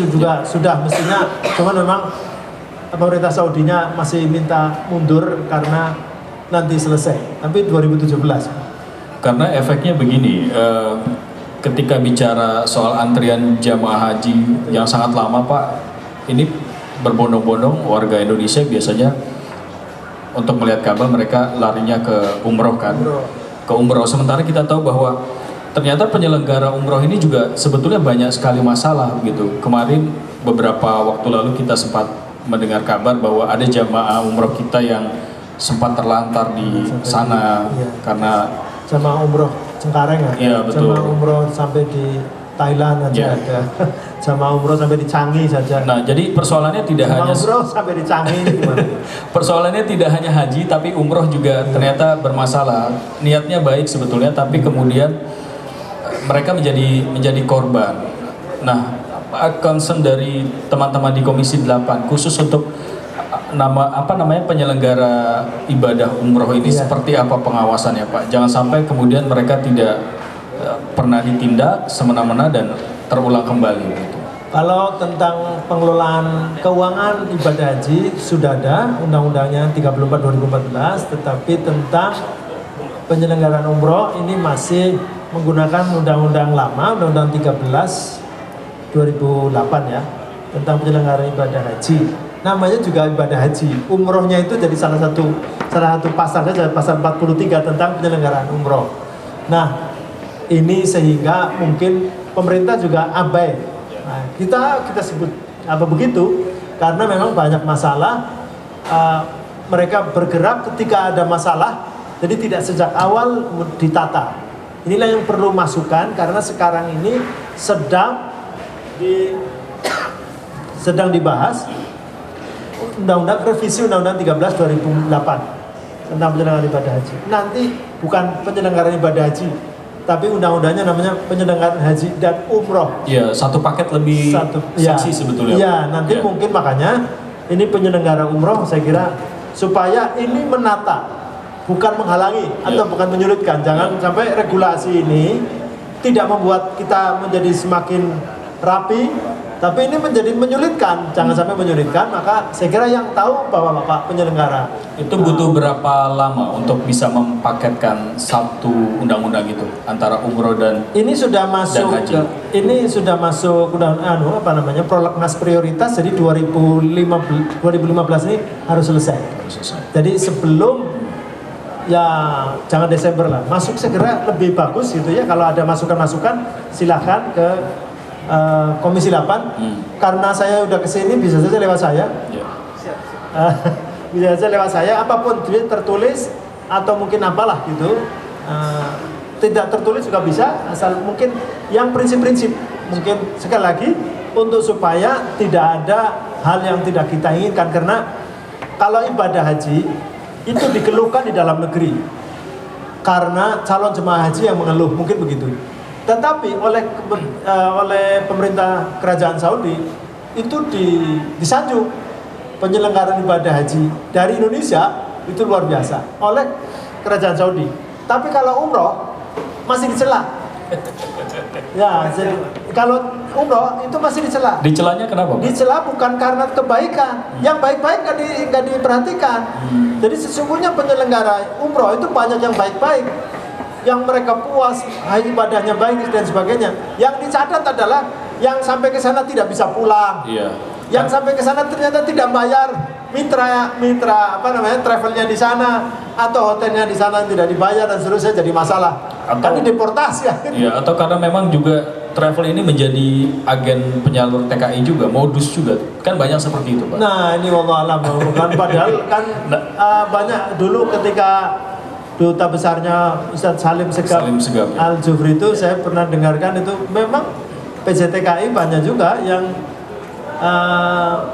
juga sudah mestinya, cuman memang pemerintah Saudinya masih minta mundur karena nanti selesai, tapi 2017. Karena efeknya begini, ketika bicara soal antrian jamaah haji yang sangat lama Pak, ini berbondong-bondong warga Indonesia biasanya untuk melihat Ka'bah mereka larinya ke umroh kan, ke umroh. Sementara kita tahu bahwa ternyata penyelenggara umroh ini juga sebetulnya banyak sekali masalah gitu. Kemarin beberapa waktu lalu kita sempat mendengar kabar bahwa ada jamaah umroh kita yang sempat terlantar di sana karena jamaah umroh Cengkareng ya. Iya betul. Jamaah umroh sampai di Thailand aja ada. Jamaah umroh sampai di Changi saja. Nah, jadi persoalannya tidak hanya umroh sampai di Changi gimana? Persoalannya tidak hanya haji tapi umroh juga ternyata bermasalah. Niatnya baik sebetulnya tapi kemudian mereka menjadi korban. Nah, concern dari teman-teman di Komisi 8 khusus untuk penyelenggara ibadah umroh ini seperti apa pengawasannya Pak? Jangan sampai kemudian mereka tidak pernah ditindak semena-mena dan terulang kembali gitu. Kalau tentang pengelolaan keuangan ibadah haji sudah ada undang-undangnya 34 2014, tetapi tentang penyelenggaraan umroh ini masih menggunakan undang-undang lama, undang-undang 13 2008 ya, tentang penyelenggaraan ibadah haji. Namanya juga ibadah haji. Umrohnya itu jadi salah satu pasal saja, pasal 43 tentang penyelenggaraan umroh. Nah, ini sehingga mungkin pemerintah juga abai. Nah, kita sebut apa begitu karena memang banyak masalah. Mereka bergerak ketika ada masalah, jadi tidak sejak awal ditata. Inilah yang perlu masukan karena sekarang ini sedang dibahas undang-undang revisi undang-undang 13 2008 tentang penyelenggaraan ibadah haji. Nanti bukan penyelenggaraan ibadah haji, tapi undang-undangnya namanya penyelenggaraan haji dan umroh. Iya, satu paket lebih seksi sebetulnya. Iya, nanti mungkin makanya ini penyelenggara umroh saya kira supaya ini menata, bukan menghalangi atau bukan menyulitkan. Jangan sampai regulasi ini tidak membuat kita menjadi semakin rapi, tapi ini menjadi menyulitkan. Jangan sampai menyulitkan. Maka saya kira yang tahu bahwa Bapak penyelenggara itu butuh berapa lama untuk bisa mempaketkan satu undang-undang itu antara umroh dan ini sudah masuk prolegnas prioritas. Jadi 2015 ini harus selesai. Jadi sebelum jangan Desember lah, masuk segera lebih bagus gitu ya. Kalau ada masukan-masukan silahkan ke Komisi 8 karena saya udah kesini bisa saja lewat saya bisa saja lewat saya, apapun tertulis atau mungkin apalah gitu, tidak tertulis juga bisa, asal mungkin yang prinsip-prinsip mungkin sekali lagi untuk supaya tidak ada hal yang tidak kita inginkan. Karena kalau ibadah haji itu dikeluhkan di dalam negeri karena calon jemaah haji yang mengeluh, mungkin begitu. Tetapi oleh pemerintah kerajaan Saudi itu disanjung penyelenggaraan ibadah haji dari Indonesia itu luar biasa oleh kerajaan Saudi. Tapi kalau umroh masih dicela. Ya, jadi kalau umroh itu masih dicela. Dicelanya kenapa? Dicela bukan karena kebaikan, yang baik-baik nggak diperhatikan. Jadi sesungguhnya penyelenggara umroh itu banyak yang baik-baik, yang mereka puas, ibadahnya baik dan sebagainya. Yang dicatat adalah yang sampai ke sana tidak bisa pulang. Yang sampai ke sana ternyata tidak bayar mitra travelnya di sana atau hotelnya di sana tidak dibayar dan seterusnya, jadi masalah. Kan dideportasi ya. Iya, atau karena memang juga travel ini menjadi agen penyalur TKI juga, modus juga. Kan banyak seperti itu, Pak. Nah, ini wallahualam kan padahal kan banyak dulu ketika duta besarnya Ustadz Salim Segaf Al-Jufri itu saya pernah dengarkan itu memang PJTKI banyak juga yang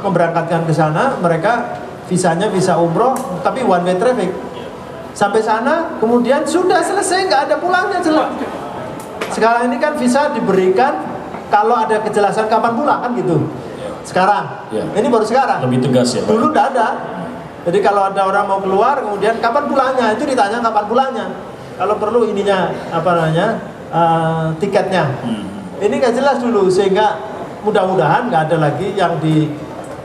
memberangkatkan ke sana, mereka visanya visa umroh tapi one way traffic sampai sana kemudian sudah selesai, nggak ada pulangnya jelas. Sekarang ini kan visa diberikan kalau ada kejelasan kapan pulang kan gitu. Sekarang ini baru sekarang lebih tegas ya, dulu nggak ada. Jadi kalau ada orang mau keluar, kemudian kapan pulangnya, itu ditanya kapan pulangnya. Kalau perlu tiketnya. Ini nggak jelas dulu, sehingga mudah-mudahan nggak ada lagi yang di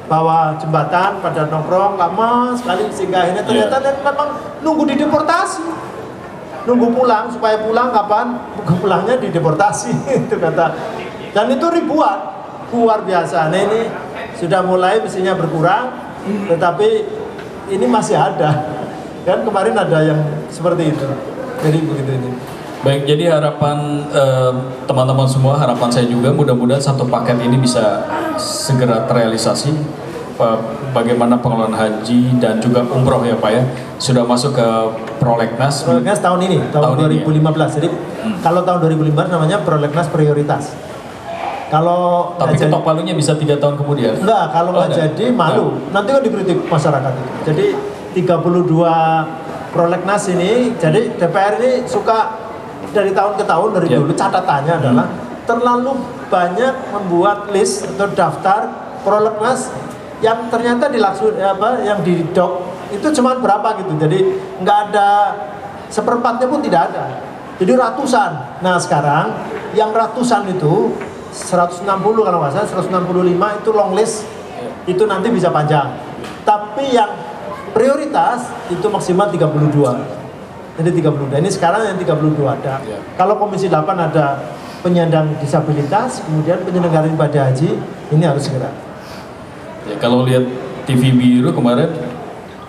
bawah jembatan pada nongkrong lama sekali sehingga akhirnya ternyata dan memang nunggu dideportasi, nunggu pulang supaya pulang kapan, pulangnya dideportasi itu kata, dan itu ribuan, luar biasa. Nah ini sudah mulai mestinya berkurang, tetapi ini masih ada kan, kemarin ada yang seperti itu, jadi begitu ini. Baik, jadi harapan teman-teman semua, harapan saya juga mudah-mudahan satu paket ini bisa segera terrealisasi. Bagaimana pengelolaan haji dan juga umroh ya Pak ya, sudah masuk ke prolegnas. Prolegnas tahun ini, tahun 2015. Ini ya? Jadi kalau tahun 2015 namanya prolegnas prioritas. Kalau tapi ketok palunya bisa 3 tahun kemudian. Enggak, kalau nggak jadi malu. Nanti kan dikritik masyarakat itu. Jadi 32 prolegnas ini, jadi DPR ini suka dari tahun ke tahun dari dulu catatannya adalah terlalu banyak membuat list atau daftar prolegnas yang ternyata yang di doc itu cuma berapa gitu, jadi nggak ada seperempatnya pun tidak ada, jadi ratusan. Nah sekarang yang ratusan itu 160 kalau nggak salah, 165 itu long list, itu nanti bisa panjang, tapi yang prioritas itu maksimal 32. Jadi 32, ini sekarang yang 32 ada. Kalau Komisi 8 ada penyandang disabilitas, kemudian penyelenggaraan ibadah haji, ini harus segera. Ya, kalau lihat TV Biru kemarin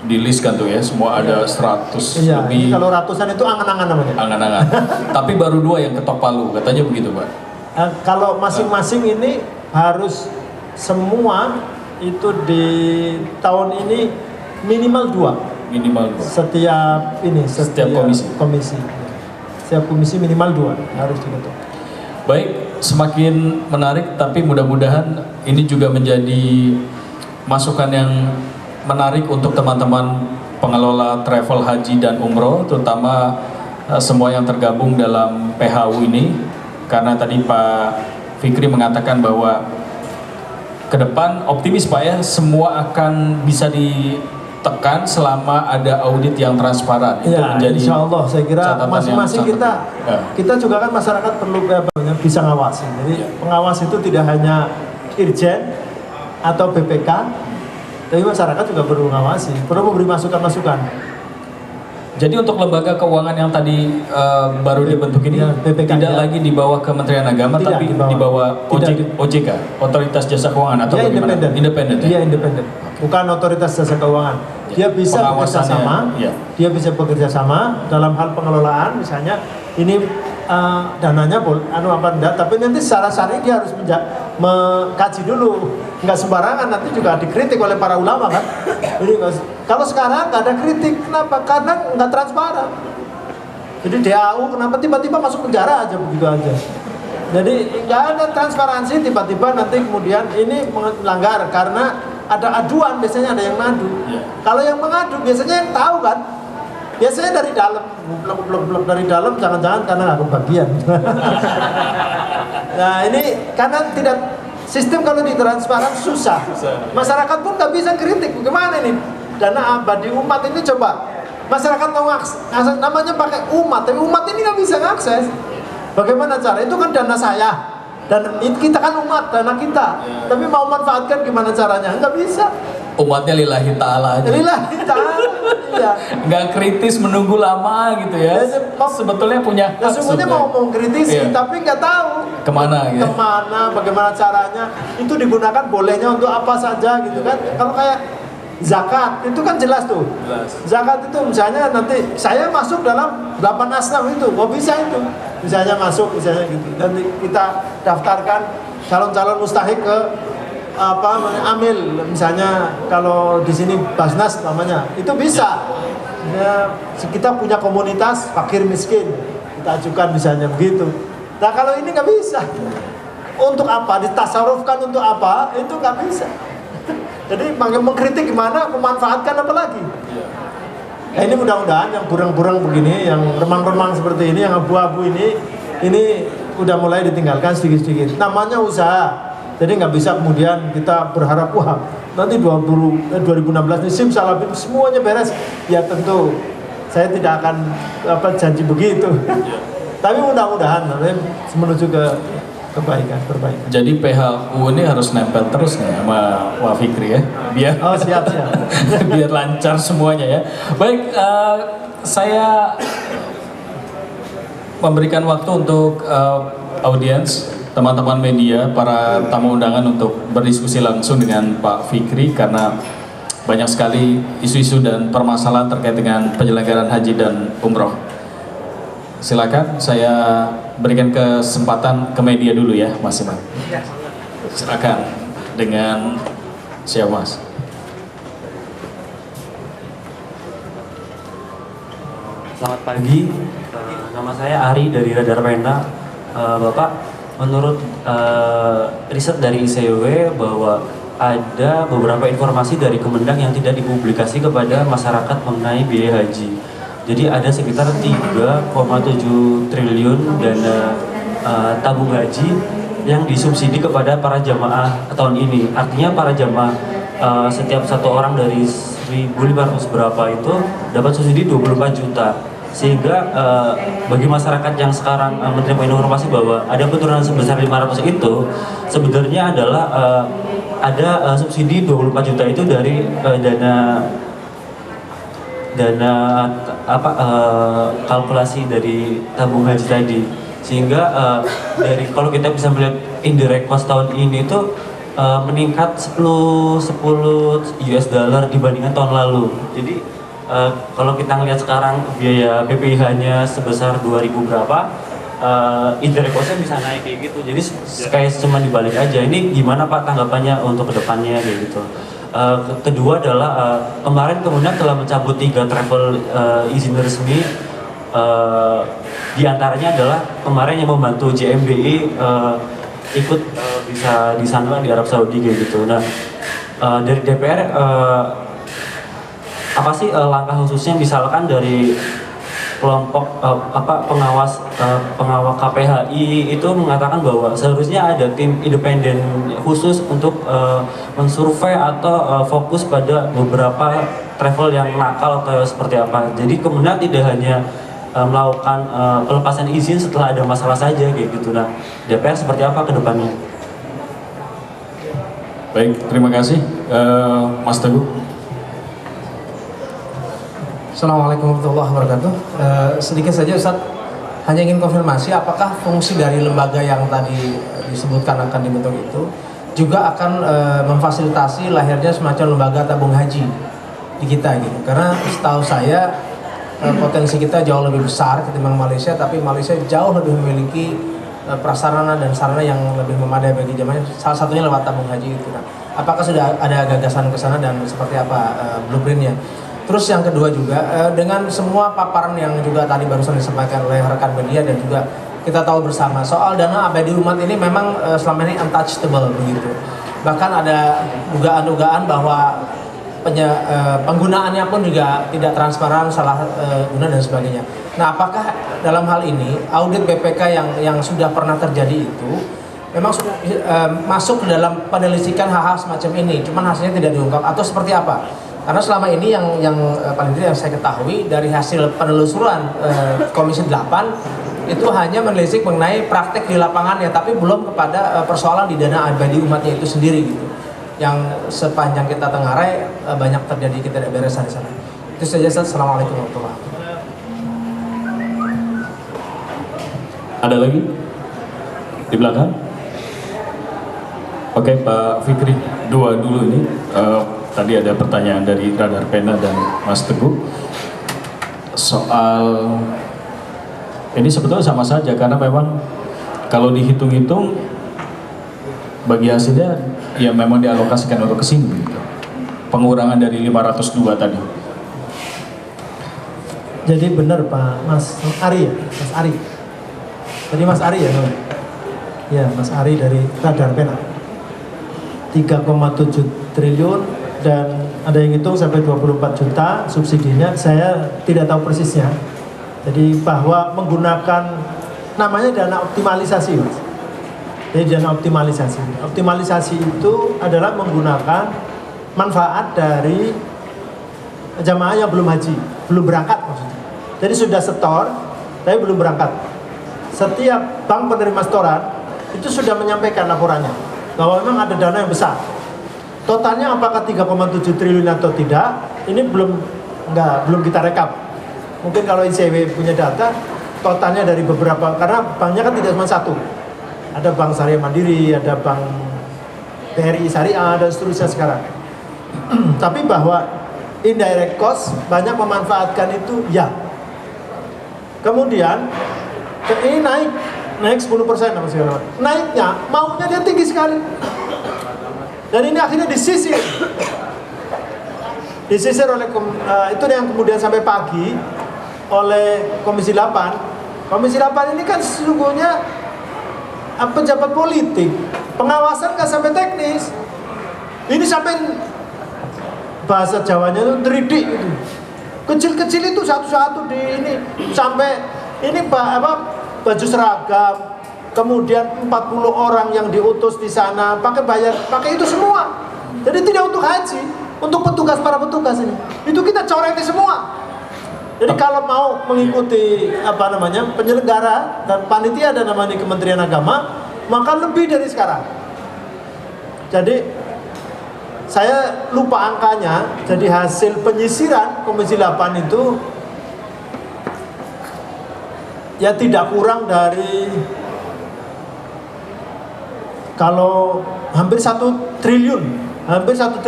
di list kan tuh ya, semua ada 100 lebih. Kalau ratusan itu angan-angan namanya. Angan-angan. Tapi baru 2 yang ketok palu, katanya begitu Pak. Kalau masing-masing ini harus semua itu di tahun ini minimal 2. Minimal 2. Setiap komisi. Setiap komisi minimal 2 harus ditutup. Baik, semakin menarik, tapi mudah-mudahan ini juga menjadi masukan yang menarik untuk teman-teman pengelola travel haji dan umroh, terutama semua yang tergabung dalam PHU ini, karena tadi Pak Fikri mengatakan bahwa ke depan optimis Pak ya, semua akan bisa ditekan selama ada audit yang transparan. Itu menjadi insya Allah saya kira masing-masing kita juga kan masyarakat perlu bisa ngawasi. Jadi pengawas itu tidak hanya Irjen atau BPK, tapi masyarakat juga perlu mengawasi, perlu memberi masukan-masukan. Jadi untuk lembaga keuangan yang tadi baru dibentuk ini BPK, tidak lagi di bawah Kementerian Agama, tapi di bawah OJK, Otoritas Jasa Keuangan, atau bagaimana? Independen. Dia independen, bukan Otoritas Jasa Keuangan. Dia bisa bekerja sama, dia bisa bekerja sama dalam hal pengelolaan, misalnya ini dananya apa enggak, tapi nanti secara syar'i dia harus mengkaji dulu, nggak sembarangan, nanti juga dikritik oleh para ulama kan. Jadi kalau sekarang nggak ada kritik, kenapa? Karena nggak transparan. Jadi DAU kenapa tiba-tiba masuk penjara aja begitu aja. Jadi nggak ada transparansi, tiba-tiba nanti kemudian ini melanggar karena ada aduan, biasanya ada yang mengadu. Kalau yang mengadu biasanya yang tahu kan. Biasanya dari dalam, blok dari dalam, jangan-jangan karena nggak kebagian. Nah ini karena tidak sistem, kalau ditransparan susah. Masyarakat pun nggak bisa kritik. Bagaimana ini dana abadi umat ini, coba masyarakat mau akses, namanya pakai umat, tapi umat ini nggak bisa ngakses. Bagaimana cara? Itu kan dana saya dan kita kan umat, dana kita. Tapi mau manfaatkan gimana caranya? Nggak bisa. Umatnya lillahi ta'ala aja. Lillahi ta'ala, iya. Nggak kritis, menunggu lama gitu ya. Sebetulnya punya hak. Sesungguhnya mau kritisi, tapi nggak tahu kemana gitu. Kemana, bagaimana caranya. Itu digunakan bolehnya untuk apa saja gitu kan. Kalau kayak zakat, itu kan jelas tuh. Zakat itu misalnya nanti saya masuk dalam 8 asnaf itu, bisa itu. Misalnya masuk, misalnya gitu. Dan kita daftarkan calon-calon mustahik ke amil, misalnya kalau di sini Basnas namanya, itu bisa. Ya, kita punya komunitas fakir miskin, kita ajukan misalnya begitu. Nah kalau ini nggak bisa. Untuk apa? Ditasarufkan untuk apa? Itu nggak bisa. Jadi mengkritik gimana, memanfaatkan apa lagi? Nah, ini mudah-mudahan yang burang-burang begini, yang remang-remang seperti ini, yang abu-abu ini udah mulai ditinggalkan sedikit-sedikit. Namanya usaha. Jadi nggak bisa kemudian kita berharap wah nanti 2016 ini simsalabim semuanya beres. Ya tentu saya tidak akan janji begitu. Tapi mudah-mudahan menuju ke perbaikan. Jadi PHU ini harus nempel terus nih sama Wak Fikri ya, biar Oh siap. biar lancar semuanya ya. Baik, saya memberikan waktu untuk audiens, teman-teman media, para tamu undangan untuk berdiskusi langsung dengan Pak Fikri karena banyak sekali isu-isu dan permasalahan terkait dengan penyelenggaraan haji dan umroh. Silakan, saya berikan kesempatan ke media dulu ya, Mas Iman. Silakan dengan siapa, Mas? Selamat pagi, nama saya Ari dari Radar Pena. Bapak, menurut riset dari ICW bahwa ada beberapa informasi dari Kemendak yang tidak dipublikasi kepada masyarakat mengenai biaya haji. Jadi ada sekitar 3,7 triliun dana tabung haji yang disubsidi kepada para jamaah tahun ini. Artinya para jamaah setiap satu orang dari 1.500 berapa itu dapat subsidi 24 juta. Sehingga bagi masyarakat yang sekarang menerima informasi bahwa ada penurunan sebesar 500 itu sebenarnya adalah ada subsidi 24 juta itu dari dana kalkulasi dari tabung haji tadi. Sehingga dari kalau kita bisa melihat indirect cost tahun ini itu meningkat 10 US dollar dibandingkan tahun lalu. Jadi kalau kita ngelihat sekarang biaya BPIH-nya sebesar 2.000 berapa, indirect cost-nya bisa naik kayak gitu. Jadi kayak cuma dibalik aja. Ini gimana Pak tanggapannya untuk kedepannya kayak gitu? Kedua adalah kemarin kemudian telah mencabut 3 travel izin resmi. Di antaranya adalah kemarin yang membantu JMBI ikut bisa di sana di Arab Saudi kayak gitu. Nah dari DPR apa sih langkah khususnya misalkan dari kelompok pengawas KPHI itu mengatakan bahwa seharusnya ada tim independen khusus untuk mensurvei atau fokus pada beberapa travel yang nakal atau seperti apa. Jadi kemudian tidak hanya melakukan pelepasan izin setelah ada masalah saja kayak gitu. Nah, DPR seperti apa ke depannya? Baik, terima kasih Mas Teguh. Assalamualaikum warahmatullahi wabarakatuh. Sedikit saja Ustadz, hanya ingin konfirmasi apakah fungsi dari lembaga yang tadi disebutkan akan dibentuk itu juga akan memfasilitasi lahirnya semacam lembaga tabung haji di kita gitu. Karena setahu saya potensi kita jauh lebih besar ketimbang Malaysia, tapi Malaysia jauh lebih memiliki prasarana dan sarana yang lebih memadai bagi jamaah. Salah satunya lewat tabung haji itu. Nah, apakah sudah ada gagasan ke sana dan seperti apa blueprintnya? Terus yang kedua juga, dengan semua paparan yang juga tadi barusan disampaikan oleh rekan media dan juga kita tahu bersama soal dana abadi umat ini memang selama ini untouchable begitu. Bahkan ada dugaan-dugaan bahwa penggunaannya pun juga tidak transparan, salah guna dan sebagainya. Nah, apakah dalam hal ini audit BPK yang sudah pernah terjadi itu memang masuk ke dalam penyelidikan hal-hal semacam ini, cuman hasilnya tidak diungkap atau seperti apa? Karena selama ini yang paling tidak yang saya ketahui dari hasil penelusuran Komisi 8 itu hanya menelisik mengenai praktek di lapangan ya, tapi belum kepada persoalan di dana abadi umatnya itu sendiri gitu. Yang sepanjang kita tengarai banyak terjadi ketidakberesan di sana. Itu saja. Assalamualaikum warahmatullahi wabarakatuh. Ada lagi di belakang? Oke, Pak Fikri, dua dulu ini. Tadi ada pertanyaan dari Radar Pena dan Mas Teguh soal ini sebetulnya sama saja karena memang kalau dihitung-hitung bagi hasilnya ya memang dialokasikan untuk kesini gitu. Pengurangan dari 502 tadi. Jadi benar Pak Mas Ari ya, Mas Ari. Tadi Mas Ari ya, ya Mas Ari dari Radar Pena. 3,7 triliun dan ada yang hitung sampai 24 juta subsidinya, saya tidak tahu persisnya. Jadi bahwa menggunakan namanya dana optimalisasi Mas. Jadi dana optimalisasi. Optimalisasi itu adalah menggunakan manfaat dari jamaah yang belum haji, belum berangkat maksudnya. Jadi sudah setor, tapi belum berangkat. Setiap bank penerima setoran itu sudah menyampaikan laporannya bahwa memang ada dana yang besar. Totalnya apakah 3,7 triliun atau tidak, ini belum kita rekap. Mungkin kalau ICW punya data, totalnya dari beberapa, karena banknya kan tidak cuma satu. Ada Bank Syariah Mandiri, ada Bank BRI Syariah, dan seterusnya sekarang. Tapi bahwa indirect cost banyak memanfaatkan itu, ya. Kemudian ini naik 10% apa segala macam. Naiknya maunya dia tinggi sekali. Dan ini akhirnya disisir oleh itu yang kemudian sampai pagi oleh Komisi 8. Komisi 8 ini kan sesungguhnya pejabat politik, pengawasan nggak sampai teknis. Ini sampai bahasa Jawanya itu teridik gitu. Kecil-kecil itu satu-satu di ini sampai ini baju seragam, kemudian 40 orang yang diutus di sana pakai itu semua. Jadi tidak untuk haji, untuk para petugas ini. Itu kita coreti semua. Jadi kalau mau mengikuti penyelenggara dan panitia dan namanya Kementerian Agama, maka lebih dari sekarang. Jadi saya lupa angkanya. Jadi hasil penyisiran Komisi 8 itu ya tidak kurang dari, kalau hampir 1 triliun, 900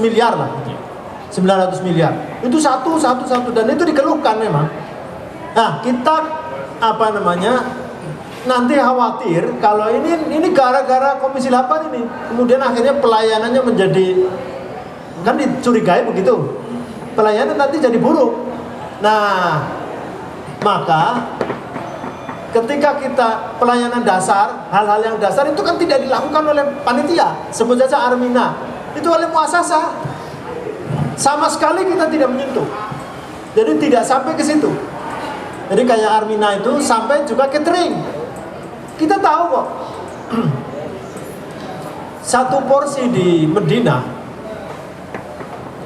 miliar lah. 900 miliar. Itu satu dan itu dikeluhkan memang. Nah, kita nanti khawatir kalau ini gara-gara Komisi 8 ini kemudian akhirnya pelayanannya menjadi, kan dicurigai begitu. Pelayanan nanti jadi buruk. Nah, maka ketika kita pelayanan dasar, hal-hal yang dasar itu kan tidak dilakukan oleh panitia, sebut saja Armina, itu oleh muasasah. Sama sekali kita tidak menyentuh. Jadi tidak sampai ke situ. Jadi kayak Armina itu sampai juga catering. Kita tahu kok. Satu porsi di Medina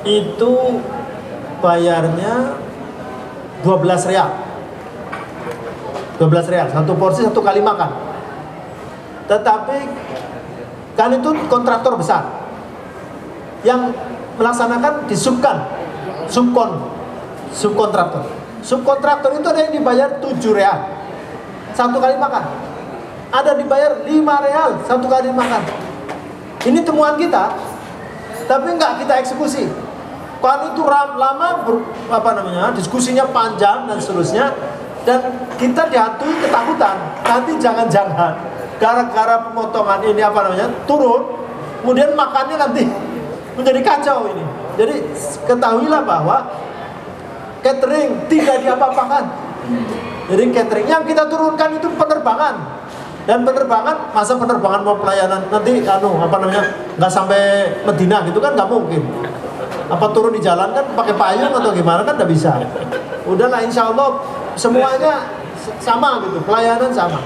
itu bayarnya 12 real. 12 real, satu porsi, satu kali makan. Tetapi kan itu kontraktor besar yang melaksanakan di subkontraktor. Subkontraktor itu ada yang dibayar 7 real satu kali makan, ada dibayar 5 real satu kali makan. Ini temuan kita, tapi nggak kita eksekusi. Kan itu lama diskusinya panjang dan seterusnya, dan kita dihantui ketakutan. Nanti jangan-jangan gara-gara pemotongan ini turun, kemudian makannya nanti menjadi kacau ini. Jadi ketahuilah bahwa catering tidak diapa-apakan. Jadi catering yang kita turunkan itu penerbangan. Dan penerbangan, masa penerbangan mau pelayanan nanti nggak sampai Medina gitu kan, nggak mungkin. Apa turun di jalan kan pakai payung atau gimana kan nggak bisa. Udahlah, insya Allah semuanya sama gitu, pelayanan sama.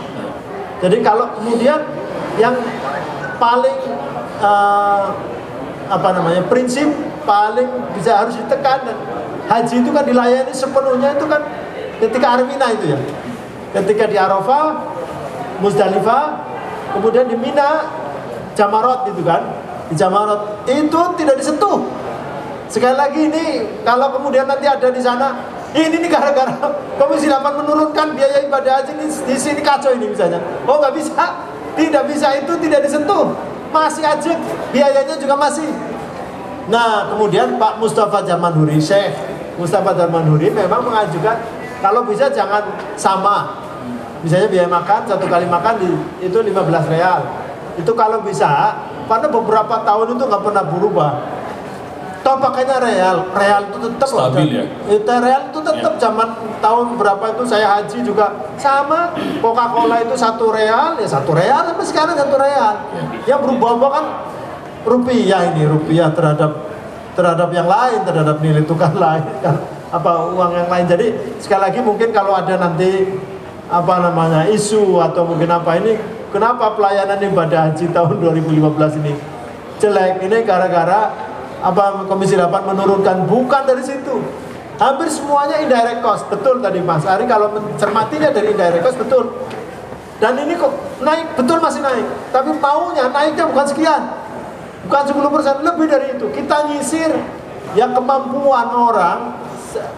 Jadi kalau kemudian yang paling prinsip paling bisa harus ditekan, dan haji itu kan dilayani sepenuhnya itu kan ketika Armina itu ya, ketika di Arafah, Muzdalifah, kemudian di Mina, Jamarot itu kan, di Jamarot itu tidak disentuh. Sekali lagi ini kalau kemudian nanti ada di sana, ini gara-gara Komisi 8 menurunkan biaya ibadah haji ini, di sini kacau ini misalnya. Oh nggak bisa, tidak bisa, itu tidak disentuh, masih aja biayanya juga masih. Nah kemudian Pak Mustafa Jarmanhuri, Syekh Mustafa Jarmanhuri memang mengajukan kalau bisa jangan sama. Misalnya biaya makan, satu kali makan itu 15 real. Itu kalau bisa, karena beberapa tahun itu nggak pernah berubah. Toh pakainya real itu tetap stabil ya. Itu real itu tetap zaman tahun berapa itu saya haji juga sama. Coca-Cola itu 1 real, ya 1 real sampai sekarang 1 real. Yang berubah-ubah kan rupiah terhadap yang lain, terhadap nilai tukar lain kan, uang yang lain. Jadi sekali lagi mungkin kalau ada nanti isu atau mungkin kenapa pelayanan ibadah haji tahun 2015 ini jelek, ini gara-gara Komisi 8 menurunkan, bukan dari situ. Hampir semuanya indirect cost, betul tadi Mas Ari kalau mencermatinya dari indirect cost, betul. Dan ini kok naik, betul masih naik. Tapi maunya naiknya bukan sekian, bukan 10%, lebih dari itu. Kita nyisir yang kemampuan orang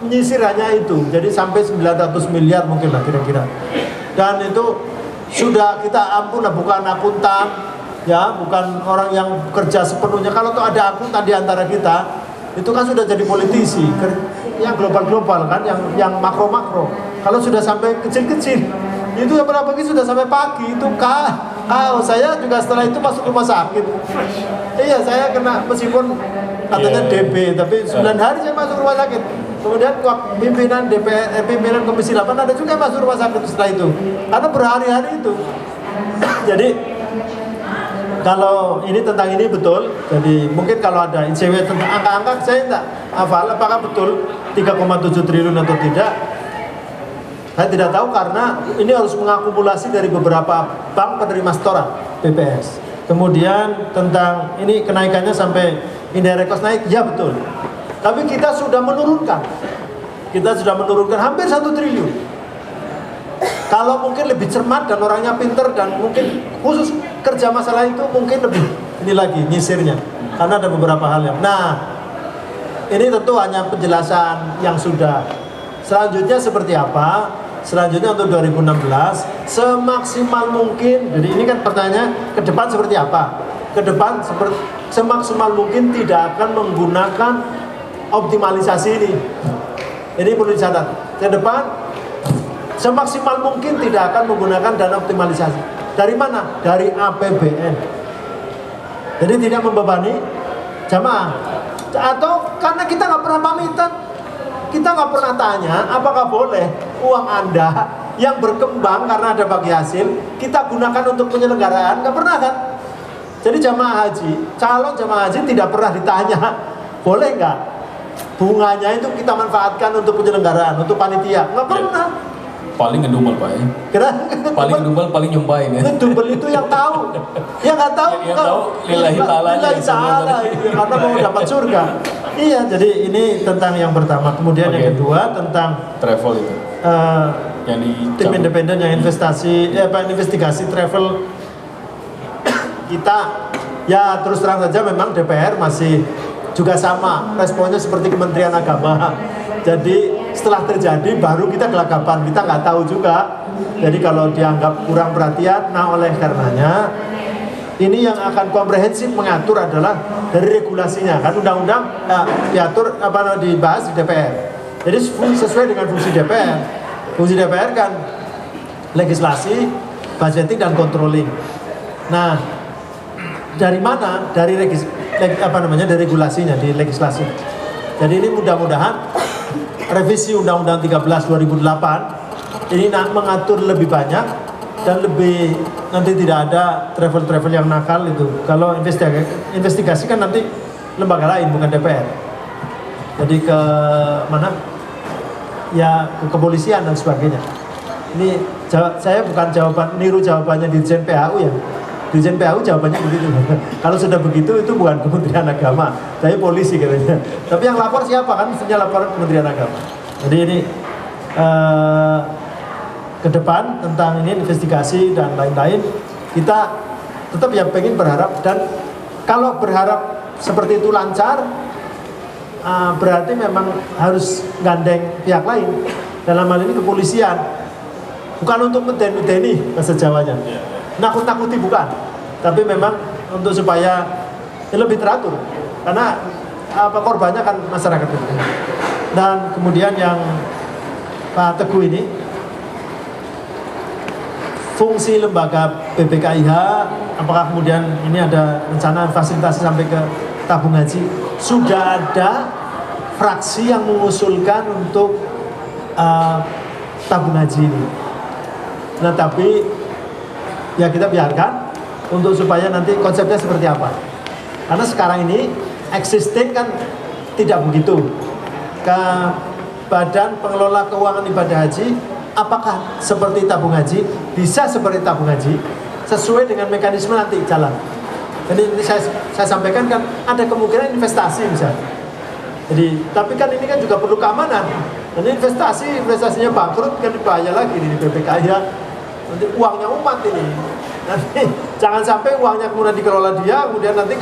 menyisir hanya itu. Jadi sampai 900 miliar mungkin lah kira-kira. Dan itu sudah kita ampun lah, bukan akuntan, ya, bukan orang yang kerja sepenuhnya. Kalau tuh ada akuntan di antara kita, itu kan sudah jadi politisi, yang global-global kan, yang makro-makro. Kalau sudah sampai kecil-kecil, itu yang pagi sudah sampai pagi, itu saya juga setelah itu masuk rumah sakit. Iya, saya kena meskipun katanya DB, tapi 9 hari saya masuk rumah sakit. Kemudian pimpinan DPR, pimpinan Komisi 8 ada juga yang masuk rumah sakit setelah itu, karena berhari-hari itu. Jadi kalau ini tentang ini betul, jadi mungkin kalau ada ICW tentang angka-angka saya tidak hafal apakah betul 3,7 triliun atau tidak. Saya tidak tahu karena ini harus mengakumulasi dari beberapa bank penerima setoran BPS. Kemudian tentang ini kenaikannya sampai indirect cost naik, ya betul. Tapi kita sudah menurunkan hampir 1 triliun. Kalau mungkin lebih cermat dan orangnya pinter dan mungkin khusus kerja masalah itu mungkin lebih ini lagi nyisirnya, karena ada beberapa hal yang. Nah, ini tentu hanya penjelasan yang sudah. Selanjutnya seperti apa? Selanjutnya untuk 2016 semaksimal mungkin. Jadi ini kan pertanyaannya ke depan seperti apa? Ke depan semaksimal mungkin tidak akan menggunakan optimalisasi ini. Ini perlu dicatat. Ke depan semaksimal mungkin tidak akan menggunakan dana optimalisasi. Dari mana? Dari APBN. Jadi tidak membebani jamaah. Atau karena kita nggak pernah pamitan, kita nggak pernah tanya apakah boleh uang Anda yang berkembang karena ada bagi hasil kita gunakan untuk penyelenggaraan, nggak pernah kan? Jadi jamaah haji, calon jamaah haji tidak pernah ditanya boleh nggak bunganya itu kita manfaatkan untuk penyelenggaraan, untuk panitia, nggak pernah. Paling ngedumel Pak ya. Paling ngedumel, paling nyumpain ya. Ngedumel itu yang tahu. Yang nggak tahu, yang tahu lillahi ta'ala. Lillahi ta'ala, karena mau dapat surga. Iya, jadi ini tentang yang pertama. Kemudian yang kedua tentang travel itu. Yang di tim independen yang investigasi travel kita. Ya terus terang saja memang DPR masih juga sama responnya seperti Kementerian Agama. Jadi setelah terjadi baru kita gelagapan, kita nggak tahu juga. Jadi kalau dianggap kurang perhatian, nah oleh karenanya ini yang akan komprehensif mengatur adalah dari regulasinya kan, undang-undang diatur dibahas di DPR. Jadi sesuai dengan fungsi DPR. Fungsi DPR kan legislasi, budgeting dan controlling. Nah, dari mana? Dari dari regulasinya, di legislasi. Jadi ini mudah-mudahan revisi Undang-Undang 13 2008 ini mengatur lebih banyak dan lebih, nanti tidak ada travel-travel yang nakal itu. Kalau investigasi kan nanti lembaga lain bukan DPR. Jadi ke mana? Ya ke kepolisian dan sebagainya. Ini saya bukan niru jawabannya Dirjen PAU ya. Dirjen PAU jawabannya begitu. Kalau sudah begitu itu bukan Kementerian Agama, tapi polisi katanya. Tapi yang lapor siapa kan? Mestinya laporan Kementerian Agama. Jadi ini ke depan tentang ini investigasi dan lain-lain, kita tetap ya pengen berharap, dan kalau berharap seperti itu lancar, berarti memang harus gandeng pihak lain. Dalam hal ini kepolisian, bukan untuk medeni bahasa Jawanya, nakut-nakuti bukan, tapi memang untuk supaya lebih teratur, karena korbannya kan masyarakat itu. Dan kemudian yang Pak Teguh ini, fungsi lembaga BPKIH, apakah kemudian ini ada rencana fasilitasi sampai ke tabung haji? Sudah ada fraksi yang mengusulkan untuk tabung haji ini. Nah tapi ya kita biarkan untuk supaya nanti konsepnya seperti apa. Karena sekarang ini existing kan tidak begitu. Ke Badan Pengelola Keuangan Ibadah Haji, apakah seperti tabung haji? Bisa seperti tabung haji, sesuai dengan mekanisme nanti jalan. Jadi saya sampaikan kan ada kemungkinan investasi misalnya. Jadi tapi kan ini kan juga perlu keamanan. Dan investasinya bangkrut kan bahaya lagi di BPKIH. nanti uangnya umat ini. Nanti jangan sampai uangnya kemudian dikelola dia, kemudian nanti